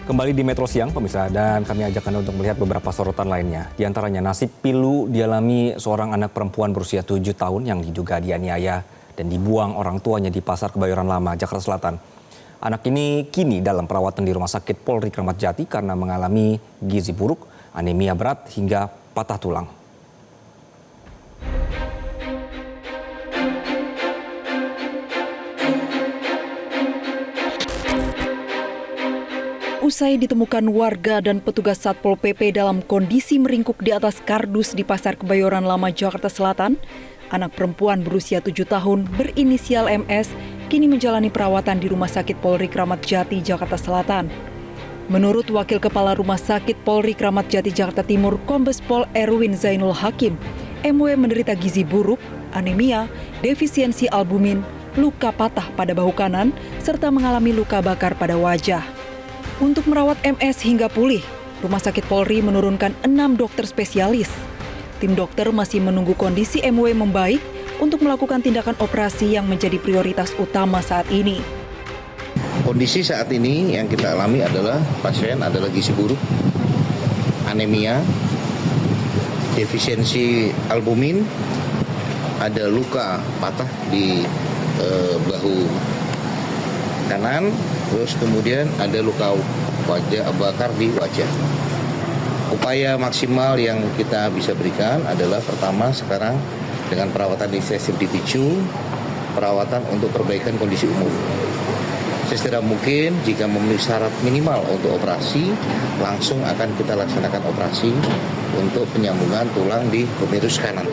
Kembali di Metro Siang, pemirsa, dan kami ajak Anda untuk melihat beberapa sorotan lainnya. Di antaranya nasib pilu dialami seorang anak perempuan berusia 7 tahun yang diduga dianiaya dan dibuang orang tuanya di Pasar Kebayoran Lama, Jakarta Selatan. Anak ini kini dalam perawatan di Rumah Sakit Polri Kramat Jati karena mengalami gizi buruk, anemia berat hingga patah tulang. Usai ditemukan warga dan petugas Satpol PP dalam kondisi meringkuk di atas kardus di Pasar Kebayoran Lama, Jakarta Selatan, anak perempuan berusia 7 tahun berinisial MS kini menjalani perawatan di Rumah Sakit Polri Kramat Jati, Jakarta Selatan. Menurut Wakil Kepala Rumah Sakit Polri Kramat Jati, Jakarta Timur, Kombes Pol Erwin Zainul Hakim, MW menderita gizi buruk, anemia, defisiensi albumin, luka patah pada bahu kanan, serta mengalami luka bakar pada wajah. Untuk merawat MS hingga pulih, Rumah Sakit Polri menurunkan 6 dokter spesialis. Tim dokter masih menunggu kondisi MW membaik untuk melakukan tindakan operasi yang menjadi prioritas utama saat ini. Kondisi saat ini yang kita alami adalah pasien adalah gizi buruk, anemia, defisiensi albumin, ada luka patah di bahu kanan, terus kemudian ada luka wajah bakar di wajah. Upaya maksimal yang kita bisa berikan adalah pertama sekarang dengan perawatan intensif di PICU, perawatan untuk perbaikan kondisi umum. Sesegera mungkin jika memenuhi syarat minimal untuk operasi, langsung akan kita laksanakan operasi untuk penyambungan tulang di humerus kanan.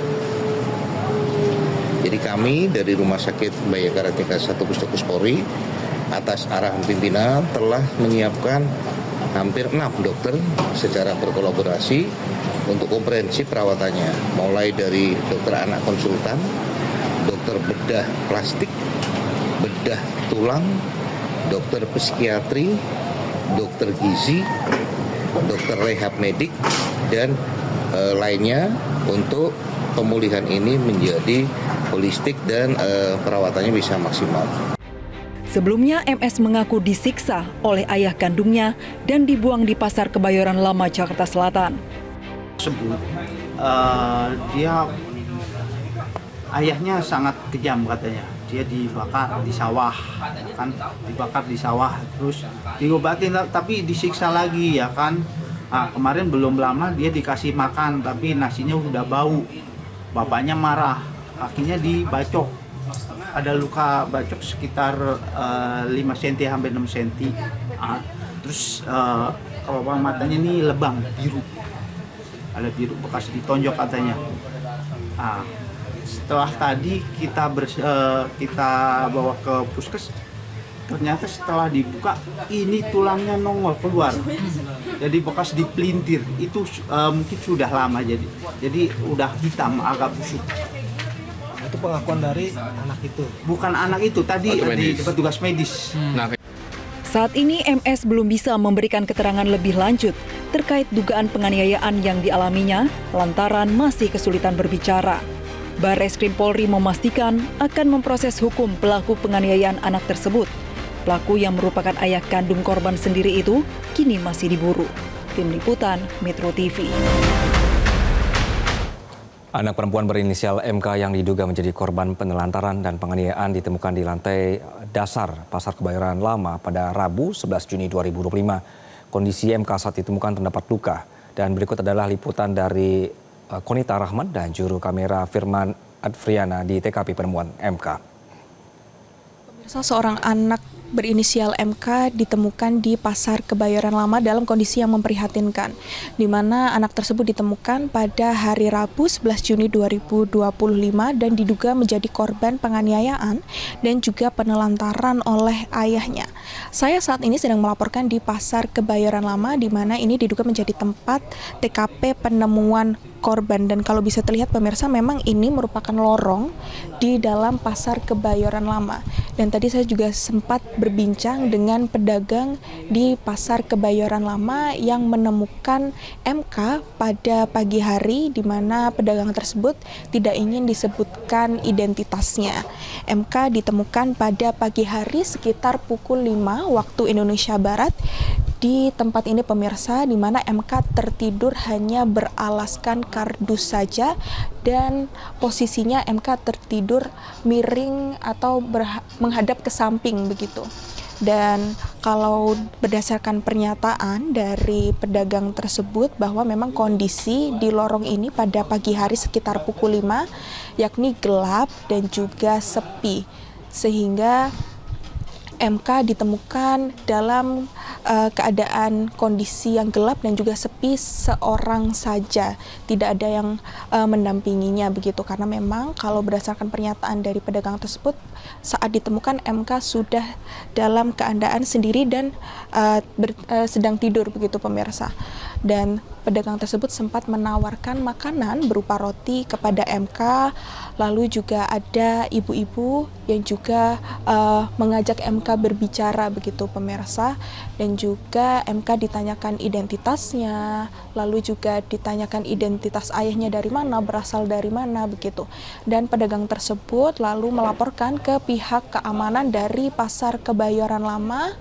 Jadi kami dari Rumah Sakit Bayangkara tingkat 1 Puskesmas Polri atas arahan pimpinan telah menyiapkan hampir 6 dokter secara berkolaborasi untuk komprehensif perawatannya, mulai dari dokter anak konsultan, dokter bedah plastik, bedah tulang, dokter psikiatri, dokter gizi, dokter rehab medik, dan lainnya untuk pemulihan ini menjadi holistik dan perawatannya bisa maksimal. Sebelumnya, MS mengaku disiksa oleh ayah kandungnya dan dibuang di Pasar Kebayoran Lama, Jakarta Selatan. Ayahnya sangat kejam katanya. Dia dibakar di sawah, kan dibakar di sawah, terus diobatin tapi disiksa lagi ya kan. Kemarin belum lama dia dikasih makan tapi nasinya udah bau. Bapaknya marah, kakinya dibacok. Ada luka bacok sekitar 5 cm sampai 6 cm. Terus kelopak matanya ini lebam biru. Ada biru bekas ditonjok katanya. Setelah tadi kita bawa ke puskes, ternyata setelah dibuka ini tulangnya nongol keluar. Jadi bekas dipelintir itu mungkin sudah lama jadi udah hitam agak busuk. Itu pengakuan dari anak itu? Bukan anak itu, tadi di petugas medis. Saat ini MS belum bisa memberikan keterangan lebih lanjut terkait dugaan penganiayaan yang dialaminya lantaran masih kesulitan berbicara. Barreskrim Polri memastikan akan memproses hukum pelaku penganiayaan anak tersebut. Pelaku yang merupakan ayah kandung korban sendiri itu kini masih diburu. Tim Liputan Metro TV. Anak perempuan berinisial MK yang diduga menjadi korban penelantaran dan penganiayaan ditemukan di lantai dasar Pasar Kebayoran Lama pada Rabu 11 Juni 2025. Kondisi MK saat ditemukan terdapat luka. Dan berikut adalah liputan dari Konita Rahman dan juru kamera Firman Advriana di TKP penemuan MK. Pemirsa, seorang anak berinisial MK ditemukan di Pasar Kebayoran Lama dalam kondisi yang memprihatinkan, di mana anak tersebut ditemukan pada hari Rabu 11 Juni 2025 dan diduga menjadi korban penganiayaan dan juga penelantaran oleh ayahnya. Saya saat ini sedang melaporkan di Pasar Kebayoran Lama, di mana ini diduga menjadi tempat TKP penemuan korban. Dan kalau bisa terlihat pemirsa, memang ini merupakan lorong di dalam Pasar Kebayoran Lama. Dan tadi saya juga sempat berbincang dengan pedagang di Pasar Kebayoran Lama yang menemukan MK pada pagi hari, di mana pedagang tersebut tidak ingin disebutkan identitasnya. MK ditemukan pada pagi hari sekitar pukul 5 waktu Indonesia Barat di tempat ini pemirsa, di mana MK tertidur hanya beralaskan kardus saja dan posisinya MK tertidur miring atau menghadap ke samping begitu. Dan kalau berdasarkan pernyataan dari pedagang tersebut bahwa memang kondisi di lorong ini pada pagi hari sekitar pukul 5 yakni gelap dan juga sepi, sehingga MK ditemukan dalam keadaan kondisi yang gelap dan juga sepi, seorang saja, tidak ada yang mendampinginya begitu, karena memang kalau berdasarkan pernyataan dari pedagang tersebut saat ditemukan MK sudah dalam keadaan sendiri dan sedang tidur begitu pemirsa. Dan pedagang tersebut sempat menawarkan makanan berupa roti kepada MK, lalu juga ada ibu-ibu yang juga mengajak MK berbicara begitu pemirsa, dan juga MK ditanyakan identitasnya, lalu juga ditanyakan identitas ayahnya dari mana, berasal dari mana begitu. Dan pedagang tersebut lalu melaporkan ke pihak keamanan dari Pasar Kebayoran Lama.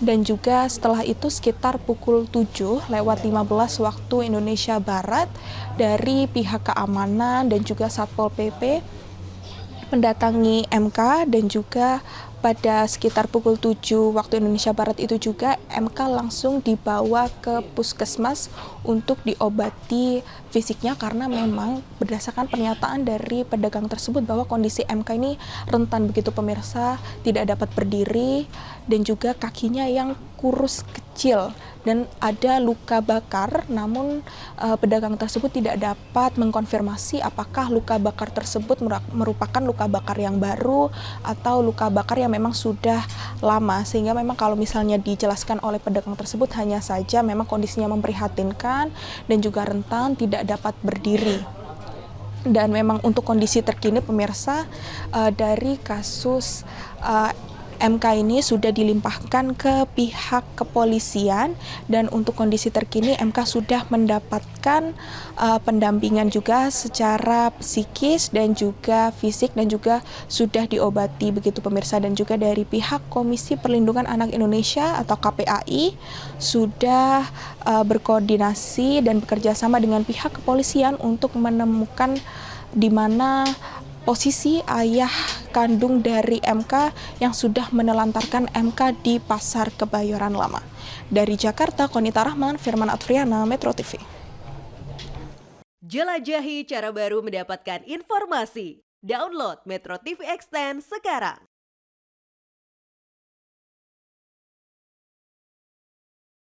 Dan juga setelah itu sekitar pukul 7:15 waktu Indonesia Barat, dari pihak keamanan dan juga Satpol PP mendatangi MK, dan juga pada sekitar pukul 7 waktu Indonesia Barat itu juga MK langsung dibawa ke puskesmas untuk diobati fisiknya, karena memang berdasarkan pernyataan dari pedagang tersebut bahwa kondisi MK ini rentan begitu pemirsa, tidak dapat berdiri dan juga kakinya yang kurus kecil dan ada luka bakar, namun pedagang tersebut tidak dapat mengkonfirmasi apakah luka bakar tersebut merupakan luka bakar yang baru atau luka bakar yang memang sudah lama, sehingga memang kalau misalnya dijelaskan oleh pedagang tersebut hanya saja memang kondisinya memprihatinkan dan juga rentan, tidak dapat berdiri. Dan memang untuk kondisi terkini pemirsa, dari kasus MK ini sudah dilimpahkan ke pihak kepolisian, dan untuk kondisi terkini MK sudah mendapatkan pendampingan juga secara psikis dan juga fisik, dan juga sudah diobati begitu pemirsa. Dan juga dari pihak Komisi Perlindungan Anak Indonesia atau KPAI sudah berkoordinasi dan bekerja sama dengan pihak kepolisian untuk menemukan di mana posisi ayah kandung dari MK yang sudah menelantarkan MK di Pasar Kebayoran Lama. Dari Jakarta, Konita Rahman, Firman Advriana, Metro TV. Jelajahi cara baru mendapatkan informasi. Download Metro TV Extend sekarang.